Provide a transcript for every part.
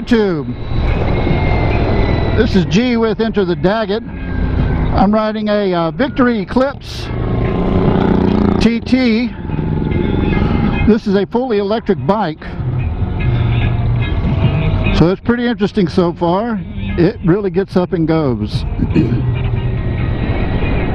YouTube. This is G with EnterTheDaggett. I'm riding a Victory Eclipse TT. This is a fully electric bike. So it's pretty interesting so far. It really gets up and goes.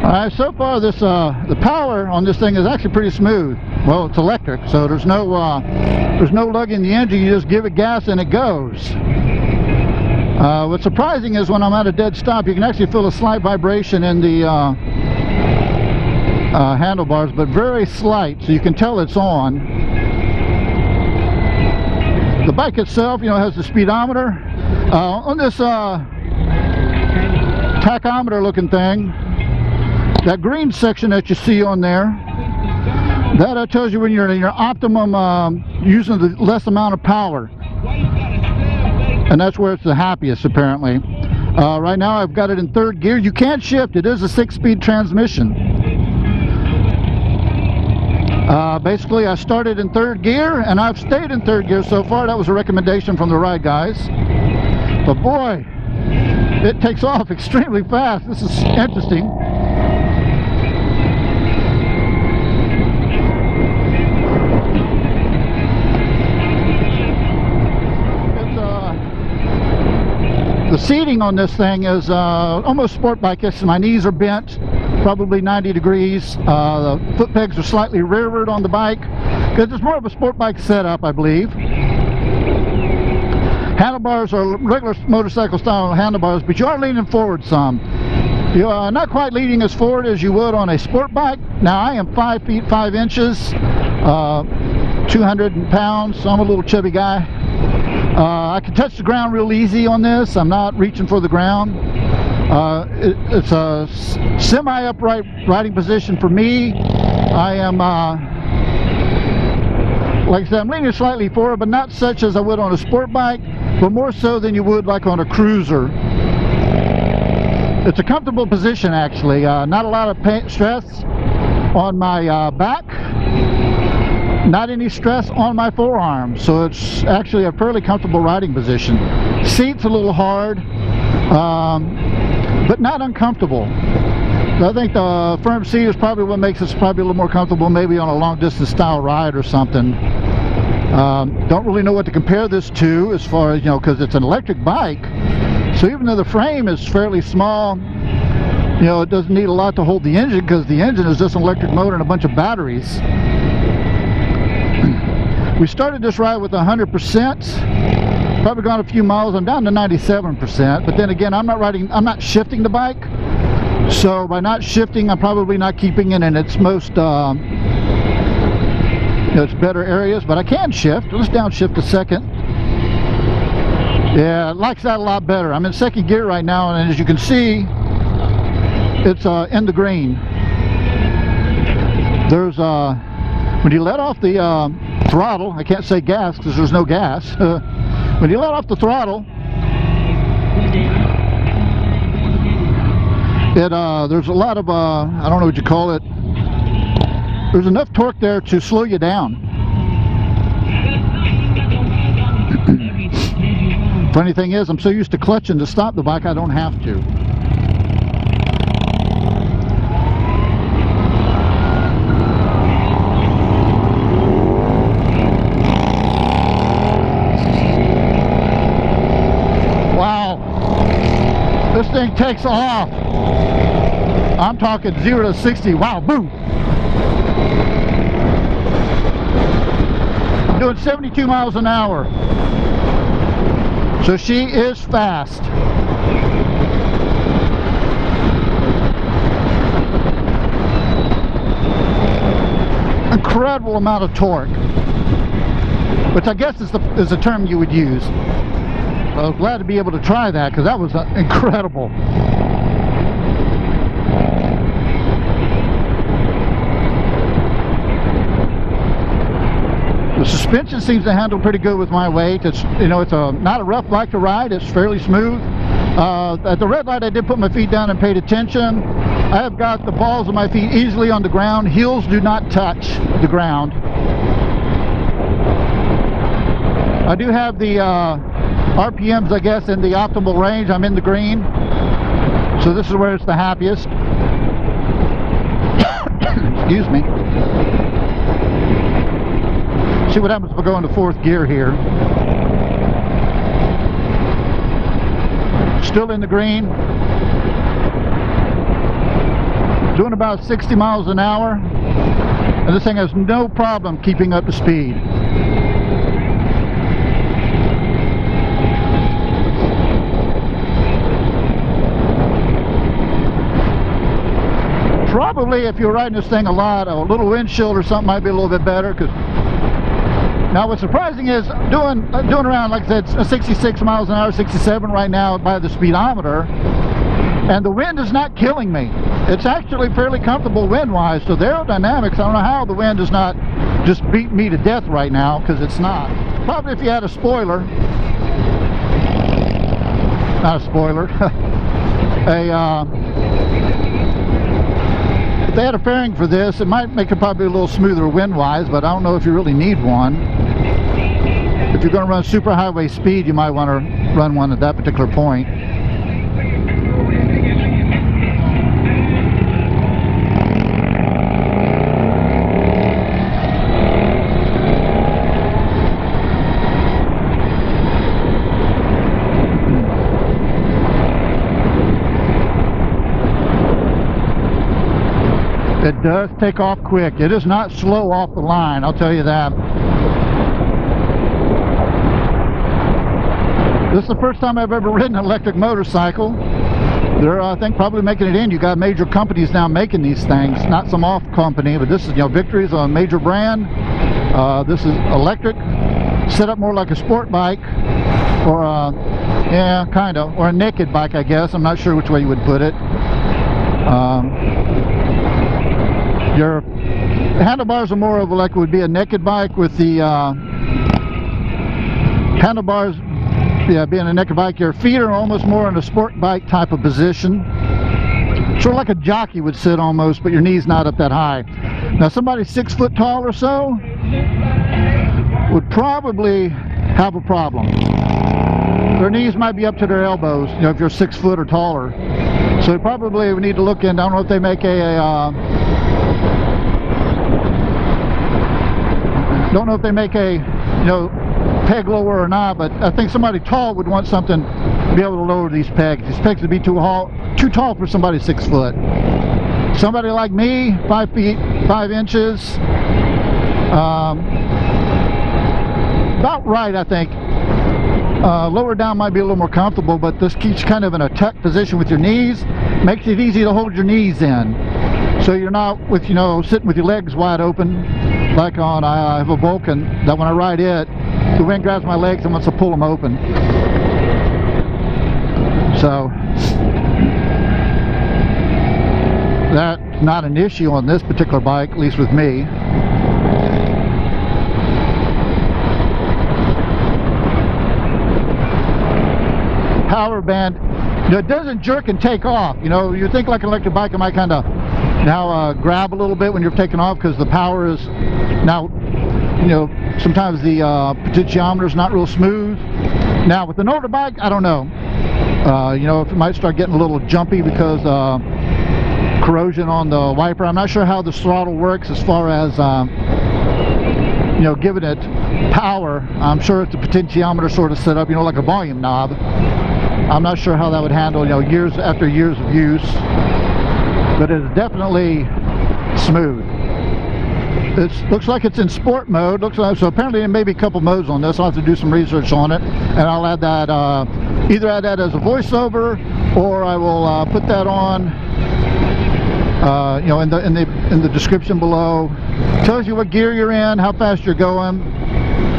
Alright, so far this the power on this thing is actually pretty smooth. Well, it's electric, so there's no lugging the engine. You just give it gas and it goes. What's surprising is when I'm at a dead stop, you can actually feel a slight vibration in the handlebars, but very slight, so you can tell it's on. The bike itself, you know, has the speedometer. On this tachometer looking thing, that green section that you see on there, that tells you when you're in your optimum using the less amount of power, and that's where it's the happiest apparently. Right now I've got it in third gear. You can't shift. It is a 6-speed transmission. Basically I started in third gear and I've stayed in third gear so far. That was a recommendation from the ride guys, but boy, it takes off extremely fast. This is interesting. The seating on this thing is almost sport bike-ish. My knees are bent, probably 90 degrees. The foot pegs are slightly rearward on the bike because it's more of a sport bike setup, I believe. Handlebars are regular motorcycle style handlebars, but you are leaning forward some. You are not quite leaning as forward as you would on a sport bike. Now I am 5 feet 5 inches, 200 pounds, so I'm a little chubby guy. I can touch the ground real easy on this. I'm not reaching for the ground. It's a semi-upright riding position for me. I am, like I said, I'm leaning slightly forward, but not such as I would on a sport bike, but more so than you would like on a cruiser. It's a comfortable position actually. Not a lot of stress on my back. Not any stress on my forearms, so it's actually a fairly comfortable riding position. Seat's a little hard, but not uncomfortable. I think the firm seat is probably what makes us probably a little more comfortable, maybe on a long distance style ride or something. Don't really know what to compare this to as far as, you know, because it's an electric bike, so even though the frame is fairly small, you know, it doesn't need a lot to hold the engine because the engine is just an electric motor and a bunch of batteries. We started this ride with 100%, probably gone a few miles. I'm down to 97%, but then again, I'm not shifting the bike, so by not shifting, I'm probably not keeping it in its most, you know, its better areas, but I can shift. Let's downshift a second. Yeah, it likes that a lot better. I'm in second gear right now, and as you can see, it's in the green. There's when you let off the throttle, I can't say gas because there's no gas. When you let off the throttle, there's a lot of I don't know what you call it. There's enough torque there to slow you down. Funny thing is, I'm so used to clutching to stop the bike, I don't have to. This thing takes off. I'm talking 0 to 60. Wow, boom. I'm doing 72 miles an hour. So she is fast. Incredible amount of torque, which I guess is the term you would use. I was glad to be able to try that because that was incredible. The suspension seems to handle pretty good with my weight. It's, you know, it's not a rough bike to ride. It's fairly smooth. At the red light, I did put my feet down and paid attention. I have got the balls of my feet easily on the ground. Heels do not touch the ground. I do have the RPMs, I guess, in the optimal range. I'm in the green, so this is where it's the happiest. Excuse me. See what happens if I go into fourth gear here. Still in the green. Doing about 60 miles an hour. And this thing has no problem keeping up to speed. Probably if you're riding this thing a lot, a little windshield or something might be a little bit better. Because now what's surprising is doing around, like I said, 66 miles an hour, 67 right now by the speedometer, and the wind is not killing me. It's actually fairly comfortable wind-wise. So the aerodynamics, I don't know how the wind is not just beating me to death right now, because it's not. Probably if you had a spoiler, not a spoiler, if they had a fairing for this, it might make it probably a little smoother wind-wise, but I don't know if you really need one. If you're going to run super highway speed, you might want to run one at that particular point. It does take off quick. It is not slow off the line, I'll tell you that. This is the first time I've ever ridden an electric motorcycle. They're, I think, probably making it in. You got major companies now making these things, not some off company, but this is, you know, Victory's a major brand. This is electric, set up more like a sport bike, or yeah, kind of, or a naked bike, I guess. I'm not sure which way you would put it. Your handlebars are more of like would be a naked bike, with the handlebars, yeah, being a naked bike. Your feet are almost more in a sport bike type of position, sort of like a jockey would sit almost, but your knee's not up that high. Now somebody 6 foot tall or so would probably have a problem. Their knees might be up to their elbows, you know, if you're 6 foot or taller. So you probably would need to look in. I don't know if they make don't know if they make a, you know, peg lower or not, but I think somebody tall would want something to be able to lower these pegs. These pegs would be too tall for somebody 6 foot. Somebody like me, 5 feet 5 inches, about right, I think. Lower down might be a little more comfortable, but this keeps kind of in a tucked position with your knees. Makes it easy to hold your knees in, so you're not with, you know, sitting with your legs wide open. Like on, I have a Vulcan that when I ride it, the wind grabs my legs and wants to pull them open. So that's not an issue on this particular bike, at least with me. Power band, you know, it doesn't jerk and take off. You know, you think like an electric bike, it might kind of now grab a little bit when you're taking off, because the power is now, you know, sometimes the potentiometer is not real smooth. Now with an older bike, I don't know, you know, if it might start getting a little jumpy because corrosion on the wiper. I'm not sure how the throttle works as far as you know, giving it power. I'm sure it's a potentiometer sort of set up, you know, like a volume knob. I'm not sure how that would handle, you know, years after years of use, but it's definitely smooth. It looks like it's in sport mode. Looks like, so apparently there may be a couple modes on this. I'll have to do some research on it, and I'll add that, either add that as a voiceover, or I will put that on, you know, in the description below. Tells you what gear you're in, how fast you're going,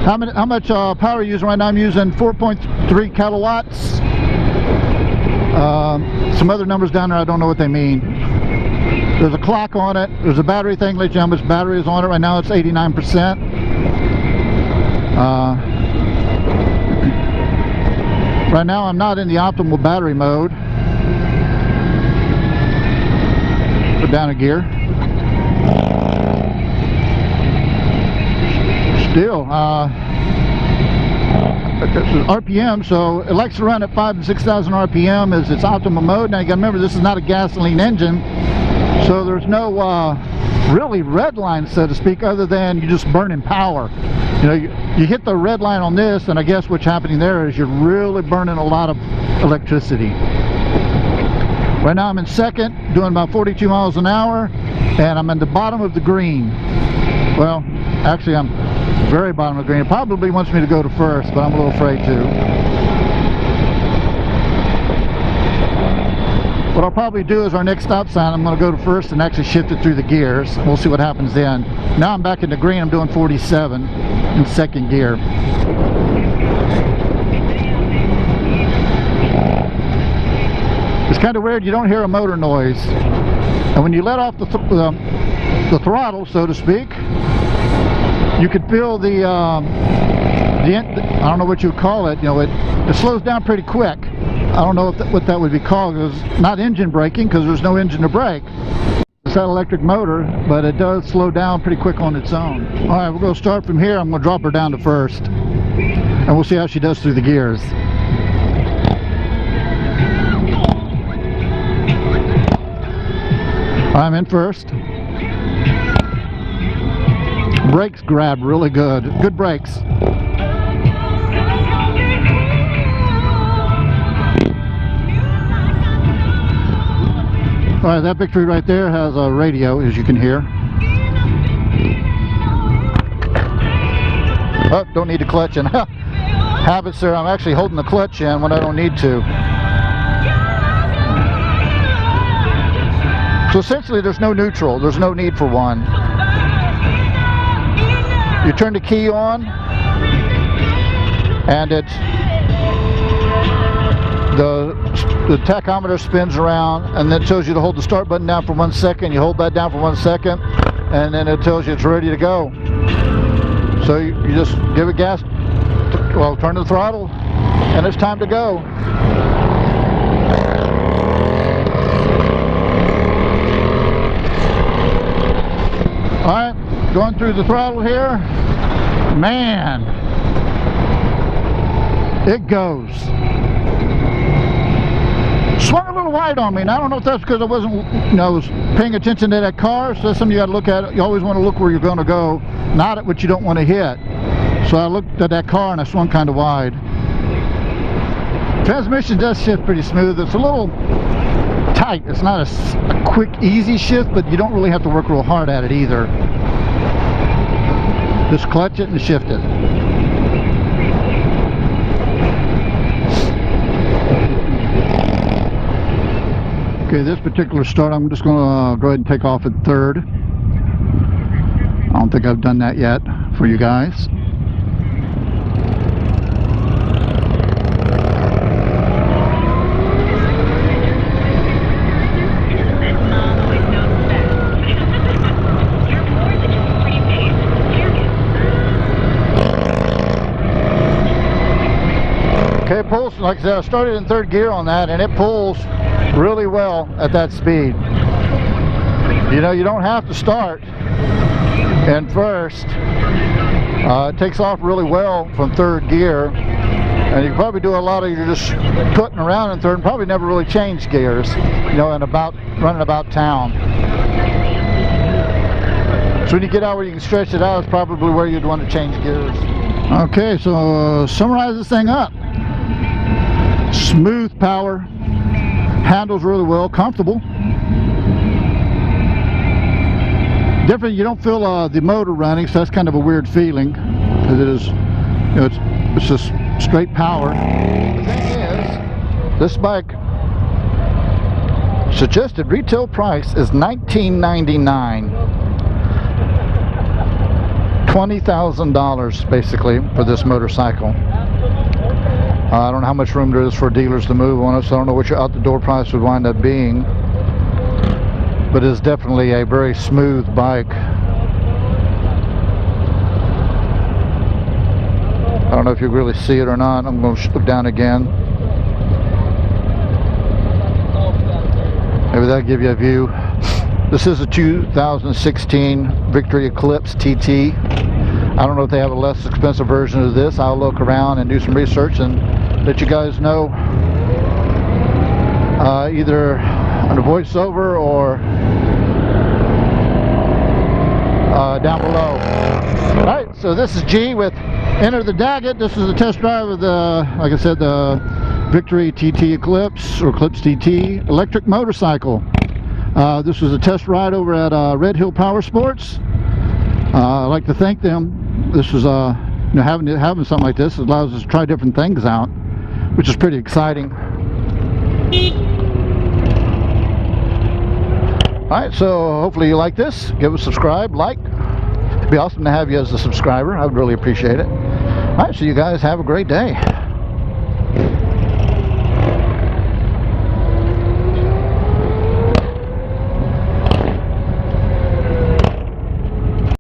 how much power you're using. Right now I'm using 4.3 kilowatts. Some other numbers down there, I don't know what they mean. There's a clock on it. There's a battery thing, let you know how much battery is on it. Right now it's 89%. Right now I'm not in the optimal battery mode. Put down a gear. Still, RPM, so it likes to run at 5,000 and 6,000 RPM as its optimum mode. Now you got to remember, this is not a gasoline engine, so there's no really red line, so to speak, other than you just burning power. You know, you hit the red line on this, and I guess what's happening there is you're really burning a lot of electricity. Right now I'm in second, doing about 42 miles an hour, and I'm in the bottom of the green. Well, actually I'm very bottom of the green. It probably wants me to go to first, but I'm a little afraid to. What I'll probably do is our next stop sign, I'm going to go to first and actually shift it through the gears. We'll see what happens then. Now I'm back in the green, I'm doing 47 in second gear. It's kind of weird, you don't hear a motor noise. And when you let off the throttle, so to speak, you could feel the I don't know what you would call it, you know, it slows down pretty quick. I don't know what that would be called. It's not engine braking because there's no engine to brake. It's that electric motor, but it does slow down pretty quick on its own. All right, we're going to start from here. I'm going to drop her down to first, and we'll see how she does through the gears. I'm in first. Brakes grab really good. Good brakes. All right, that Victory right there has a radio, as you can hear. Oh, don't need to clutch in. Habits there, I'm actually holding the clutch in when I don't need to. So essentially there's no neutral, there's no need for one. You turn the key on, and the tachometer spins around, and then tells you to hold the start button down for 1 second. You hold that down for 1 second, and then it tells you it's ready to go. So you just give it gas, well, turn the throttle, and it's time to go. Alright, going through the throttle here. Man, it goes. Swung a little wide on me, and I don't know if that's because I wasn't, you know, was paying attention to that car. So that's something you got to look at. You always want to look where you're going to go, not at what you don't want to hit. So I looked at that car and I swung kind of wide. Transmission does shift pretty smooth. It's a little tight. It's not a quick, easy shift, but you don't really have to work real hard at it either. Just clutch it and shift it. Okay, this particular start, I'm just going to go ahead and take off at third. I don't think I've done that yet for you guys. Okay, it pulls, like I said, I started in third gear on that, and it pulls really well at that speed. You know, you don't have to start in first. It takes off really well from third gear, and you can probably do a lot of your just putting around in third and probably never really change gears, you know, and running about town. So when you get out where you can stretch it out, it's probably where you'd want to change gears. Okay, so summarize this thing up. Smooth power, handles really well, comfortable. Different, you don't feel the motor running, so that's kind of a weird feeling, because it is, you know, it's just straight power. The thing is, this bike suggested retail price is $19.99. $20,000 basically for this motorcycle. I don't know how much room there is for dealers to move on it, so I don't know what your out-the-door price would wind up being. But it's definitely a very smooth bike. I don't know if you really see it or not. I'm going to look down again. Maybe that'll give you a view. This is a 2016 Victory Eclipse TT. I don't know if they have a less expensive version of this. I'll look around and do some research and let you guys know either on the voiceover or down below. Alright, so this is G with EnterTheDaggett. This is a test drive of the, like I said, the Victory TT Eclipse, or Eclipse TT electric motorcycle. This was a test ride over at Red Hill Power Sports. I'd like to thank them. This was, you know, having something like this allows us to try different things out, which is pretty exciting. Alright, so hopefully you like this. Give us a subscribe, like. It'd be awesome to have you as a subscriber. I would really appreciate it. Alright, so you guys have a great day.